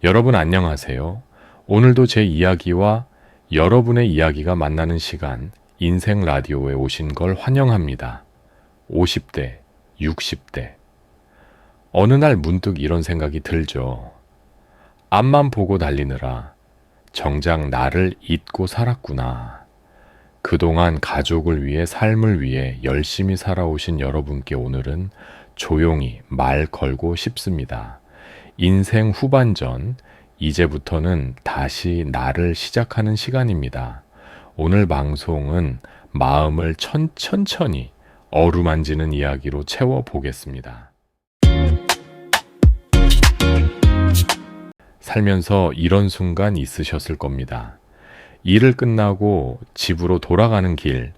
여러분 안녕하세요. 오늘도 제 이야기와 여러분의 이야기가 만나는 시간, 인생 라디오에 오신 걸 환영합니다. 50대, 60대. 어느 날 문득 이런 생각이 들죠. 앞만 보고 달리느라 정작 나를 잊고 살았구나. 그동안 가족을 위해 삶을 위해 열심히 살아오신 여러분께 오늘은 조용히 말 걸고 싶습니다. 인생 후반전, 이제부터는 다시 나를 시작하는 시간입니다. 오늘 방송은 마음을 천천히 어루만지는 이야기로 채워보겠습니다. 살면서 이런 순간 있으셨을 겁니다. 일을 끝나고 집으로 돌아가는 길,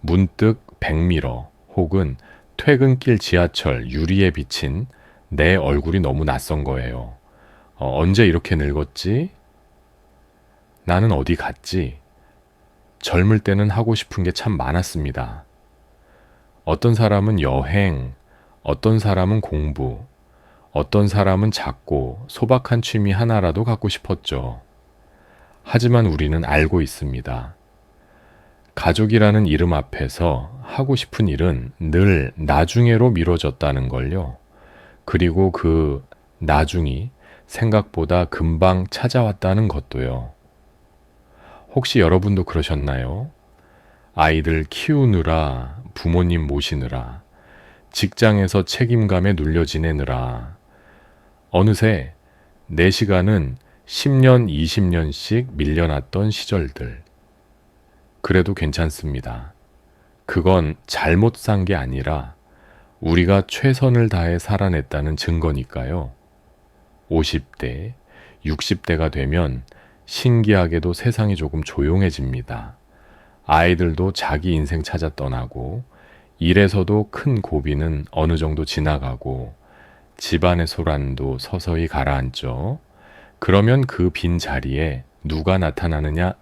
문득 백미러 혹은 퇴근길 지하철 유리에 비친 내 얼굴이 너무 낯선 거예요. 언제 이렇게 늙었지? 나는 어디 갔지? 젊을 때는 하고 싶은 게 참 많았습니다. 어떤 사람은 여행, 어떤 사람은 공부, 어떤 사람은 작고 소박한 취미 하나라도 갖고 싶었죠. 하지만 우리는 알고 있습니다. 가족이라는 이름 앞에서 하고 싶은 일은 늘 나중에로 미뤄졌다는 걸요. 그리고 그 나중이 생각보다 금방 찾아왔다는 것도요. 혹시 여러분도 그러셨나요? 아이들 키우느라, 부모님 모시느라, 직장에서 책임감에 눌려 지내느라, 어느새 내 시간은 10년, 20년씩 밀려났던 시절들. 그래도 괜찮습니다. 그건 잘못 산 게 아니라 우리가 최선을 다해 살아냈다는 증거니까요. 50대, 60대가 되면 신기하게도 세상이 조금 조용해집니다. 아이들도 자기 인생 찾아 떠나고 일에서도 큰 고비는 어느 정도 지나가고 집안의 소란도 서서히 가라앉죠. 그러면 그 빈 자리에 누가 나타나느냐?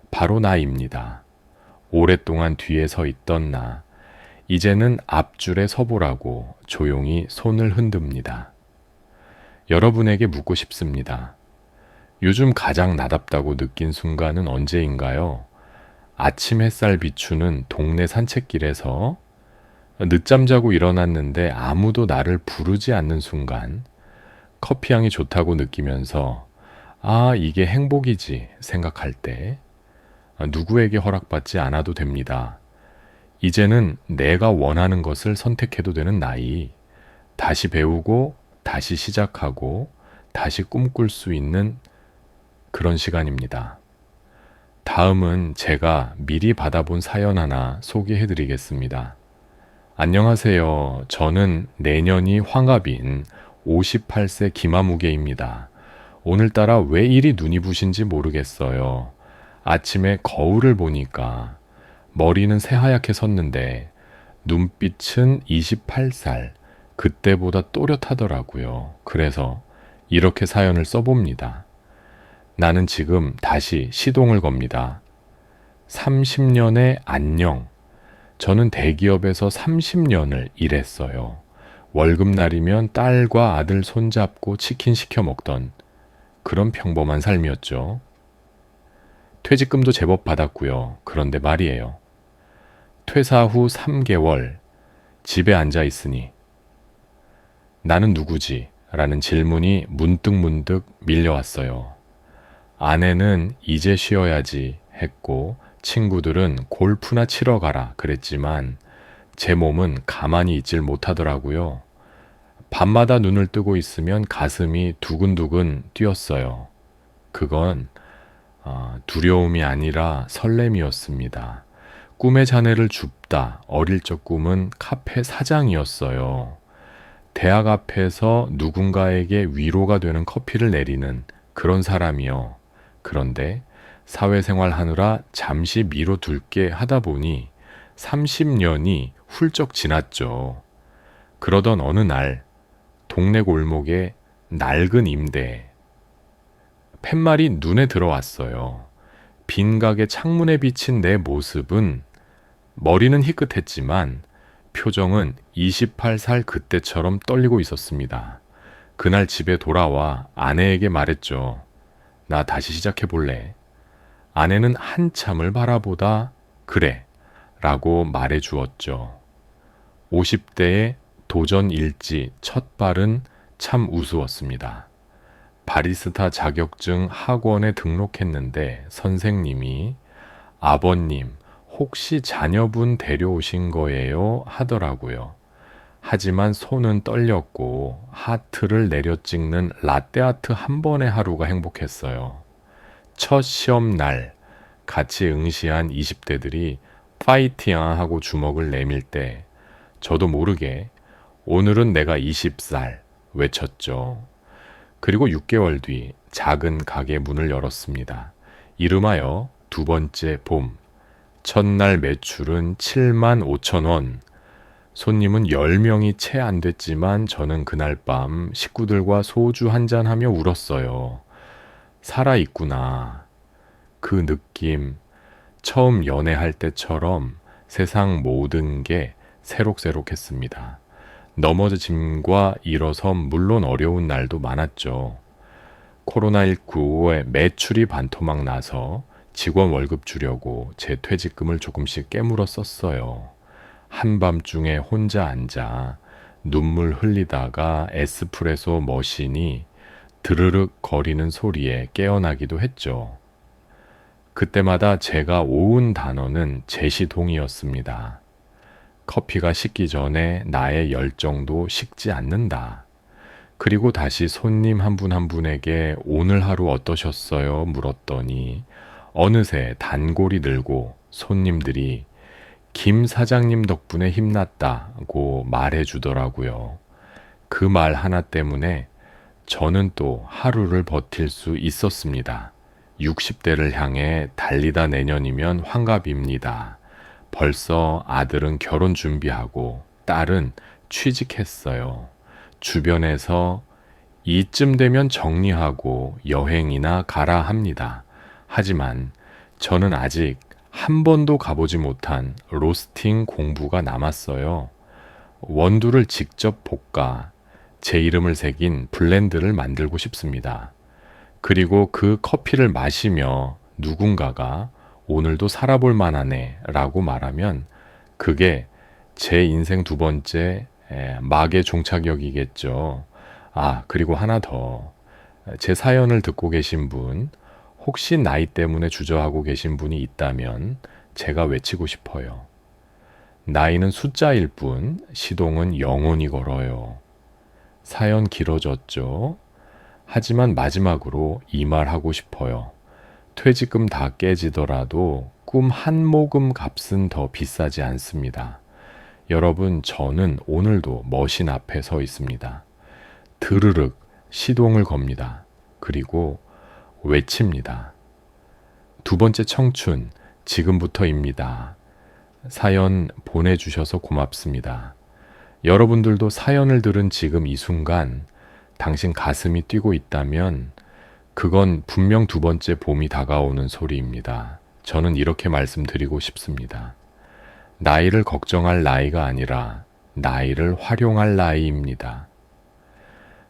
바로 나입니다. 오랫동안 뒤에 서 있던 나. 이제는 앞줄에 서보라고 조용히 손을 흔듭니다. 여러분에게 묻고 싶습니다. 요즘 가장 나답다고 느낀 순간은 언제인가요? 아침 햇살 비추는 동네 산책길에서 늦잠 자고 일어났는데 아무도 나를 부르지 않는 순간, 커피향이 좋다고 느끼면서 아, 이게 행복이지 생각할 때, 누구에게 허락받지 않아도 됩니다. 이제는 내가 원하는 것을 선택해도 되는 나이, 다시 배우고, 다시 시작하고, 다시 꿈꿀 수 있는 그런 시간입니다. 다음은 제가 미리 받아본 사연 하나 소개해 드리겠습니다. 안녕하세요. 저는 내년이 환갑인 58세 김아무개입니다. 오늘따라 왜 이리 눈이 부신지 모르겠어요. 아침에 거울을 보니까 머리는 새하얗게 섰는데 눈빛은 28살, 그때보다 또렷하더라고요. 그래서 이렇게 사연을 써봅니다. 나는 지금 다시 시동을 겁니다. 30년의 안녕. 저는 대기업에서 30년을 일했어요. 월급날이면 딸과 아들 손잡고 치킨 시켜 먹던 그런 평범한 삶이었죠. 퇴직금도 제법 받았고요. 그런데 말이에요. 퇴사 후 3개월 집에 앉아 있으니 나는 누구지? 라는 질문이 문득 밀려왔어요. 아내는 이제 쉬어야지 했고 친구들은 골프나 치러 가라 그랬지만 제 몸은 가만히 있질 못하더라고요. 밤마다 눈을 뜨고 있으면 가슴이 두근두근 뛰었어요. 그건 두려움이 아니라 설렘이었습니다. 꿈의 잔해를 줍다. 어릴 적 꿈은 카페 사장이었어요. 대학 앞에서 누군가에게 위로가 되는 커피를 내리는 그런 사람이요. 그런데 사회생활 하느라 잠시 미뤄둘게 하다 보니 30년이 훌쩍 지났죠. 그러던 어느 날 동네 골목에 낡은 임대 팻말이 눈에 들어왔어요. 빈 가게 창문에 비친 내 모습은 머리는 희끗했지만 표정은 28살 그때처럼 떨리고 있었습니다. 그날 집에 돌아와 아내에게 말했죠. 나 다시 시작해볼래. 아내는 한참을 바라보다 그래 라고 말해 주었죠. 50대의 도전 일지 첫 발은 참 우스웠습니다. 바리스타 자격증 학원에 등록했는데 선생님이 아버님, 혹시 자녀분 데려오신 거예요? 하더라고요. 하지만 손은 떨렸고 하트를 내려 찍는 라떼아트 한 번의 하루가 행복했어요. 첫 시험 날 같이 응시한 20대들이 파이팅 하고 주먹을 내밀 때 저도 모르게 오늘은 내가 20살 외쳤죠. 그리고 6개월 뒤 작은 가게 문을 열었습니다. 이름하여 두 번째 봄. 첫날 매출은 7만 5천 원. 손님은 10명이 채 안 됐지만 저는 그날 밤 식구들과 소주 한잔하며 울었어요. 살아있구나. 그 느낌, 처음 연애할 때처럼 세상 모든 게 새록새록했습니다. 넘어짐과 일어섬 물론 어려운 날도 많았죠. 코로나19에 매출이 반토막 나서 직원 월급 주려고 제 퇴직금을 조금씩 깨물어 썼어요. 한밤중에 혼자 앉아 눈물 흘리다가 에스프레소 머신이 드르륵 거리는 소리에 깨어나기도 했죠. 그때마다 제가 오은 단어는 제시동이었습니다. 커피가 식기 전에 나의 열정도 식지 않는다. 그리고 다시 손님 한 분 한 분에게 오늘 하루 어떠셨어요? 물었더니 어느새 단골이 늘고 손님들이 김 사장님 덕분에 힘났다고 말해 주더라고요. 그 말 하나 때문에 저는 또 하루를 버틸 수 있었습니다. 60대를 향해 달리다 내년이면 환갑입니다. 벌써 아들은 결혼 준비하고 딸은 취직했어요. 주변에서 이쯤 되면 정리하고 여행이나 가라 합니다. 하지만 저는 아직 한 번도 가보지 못한 로스팅 공부가 남았어요. 원두를 직접 볶아 제 이름을 새긴 블렌드를 만들고 싶습니다. 그리고 그 커피를 마시며 누군가가 오늘도 살아볼 만하네 라고 말하면 그게 제 인생 두 번째 막의 종착역이겠죠. 그리고 하나 더. 제 사연을 듣고 계신 분, 혹시 나이 때문에 주저하고 계신 분이 있다면 제가 외치고 싶어요. 나이는 숫자일 뿐, 시동은 영원히 걸어요. 사연 길어졌죠? 하지만 마지막으로 이 말 하고 싶어요. 퇴직금 다 깨지더라도 꿈 한 모금 값은 더 비싸지 않습니다. 여러분, 저는 오늘도 머신 앞에 서 있습니다. 드르륵 시동을 겁니다. 그리고 외칩니다. 두 번째 청춘, 지금부터입니다. 사연 보내주셔서 고맙습니다. 여러분들도 사연을 들은 지금 이 순간 당신 가슴이 뛰고 있다면 그건 분명 두 번째 봄이 다가오는 소리입니다. 저는 이렇게 말씀드리고 싶습니다. 나이를 걱정할 나이가 아니라 나이를 활용할 나이입니다.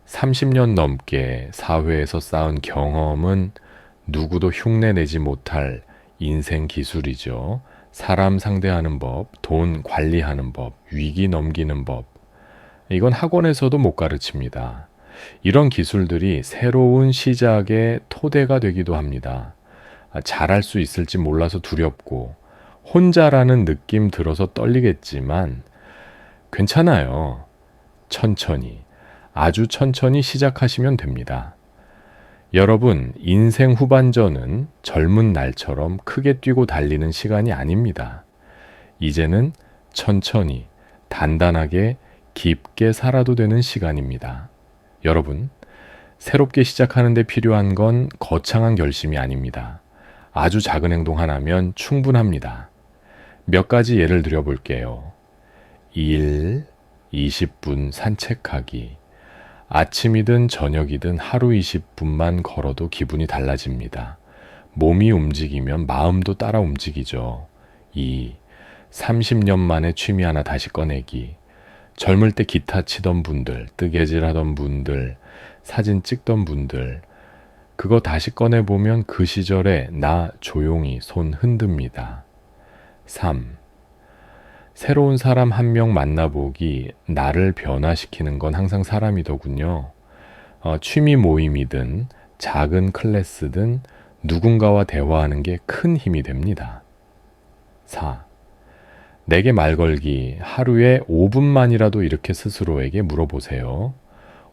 30년 넘게 사회에서 쌓은 경험은 누구도 흉내내지 못할 인생 기술이죠. 사람 상대하는 법, 돈 관리하는 법, 위기 넘기는 법. 이건 학원에서도 못 가르칩니다. 이런 기술들이 새로운 시작의 토대가 되기도 합니다. 잘할 수 있을지 몰라서 두렵고 혼자라는 느낌 들어서 떨리겠지만 괜찮아요. 천천히, 아주 천천히 시작하시면 됩니다. 여러분, 인생 후반전은 젊은 날처럼 크게 뛰고 달리는 시간이 아닙니다. 이제는 천천히, 단단하게, 깊게 살아도 되는 시간입니다. 여러분, 새롭게 시작하는 데 필요한 건 거창한 결심이 아닙니다. 아주 작은 행동 하나면 충분합니다. 몇 가지 예를 들어 볼게요. 1. 20분 산책하기. 아침이든 저녁이든 하루 20분만 걸어도 기분이 달라집니다. 몸이 움직이면 마음도 따라 움직이죠. 2. 30년 만에 취미 하나 다시 꺼내기. 젊을 때 기타 치던 분들, 뜨개질 하던 분들, 사진 찍던 분들, 그거 다시 꺼내보면 그 시절에 나 조용히 손 흔듭니다. 3. 새로운 사람 한 명 만나보기, 나를 변화시키는 건 항상 사람이더군요. 취미 모임이든 작은 클래스든 누군가와 대화하는 게 큰 힘이 됩니다. 4. 내게 말 걸기, 하루에 5분만이라도 이렇게 스스로에게 물어보세요.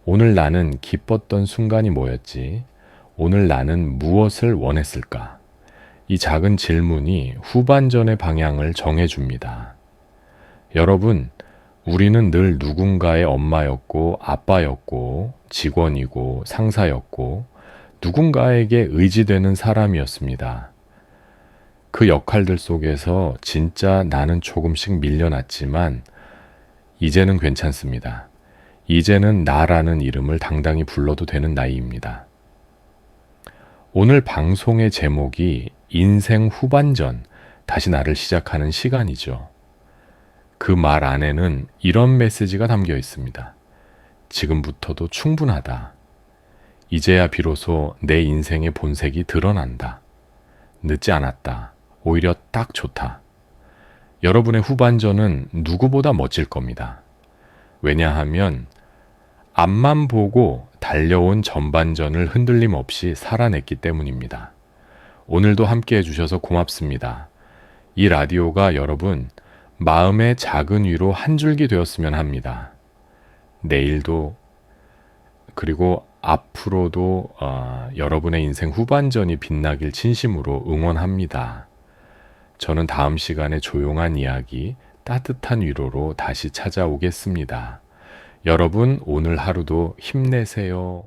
오늘 나는 기뻤던 순간이 뭐였지? 오늘 나는 무엇을 원했을까? 이 작은 질문이 후반전의 방향을 정해줍니다. 여러분, 우리는 늘 누군가의 엄마였고 아빠였고 직원이고 상사였고 누군가에게 의지되는 사람이었습니다. 그 역할들 속에서 진짜 나는 조금씩 밀려났지만 이제는 괜찮습니다. 이제는 나라는 이름을 당당히 불러도 되는 나이입니다. 오늘 방송의 제목이 인생 후반전, 다시 나를 시작하는 시간이죠. 그 말 안에는 이런 메시지가 담겨 있습니다. 지금부터도 충분하다. 이제야 비로소 내 인생의 본색이 드러난다. 늦지 않았다. 오히려 딱 좋다. 여러분의 후반전은 누구보다 멋질 겁니다. 왜냐하면 앞만 보고 달려온 전반전을 흔들림 없이 살아냈기 때문입니다. 오늘도 함께 해주셔서 고맙습니다. 이 라디오가 여러분 마음의 작은 위로 한 줄기 되었으면 합니다. 내일도 그리고 앞으로도 여러분의 인생 후반전이 빛나길 진심으로 응원합니다. 저는 다음 시간에 조용한 이야기, 따뜻한 위로로 다시 찾아오겠습니다. 여러분 오늘 하루도 힘내세요.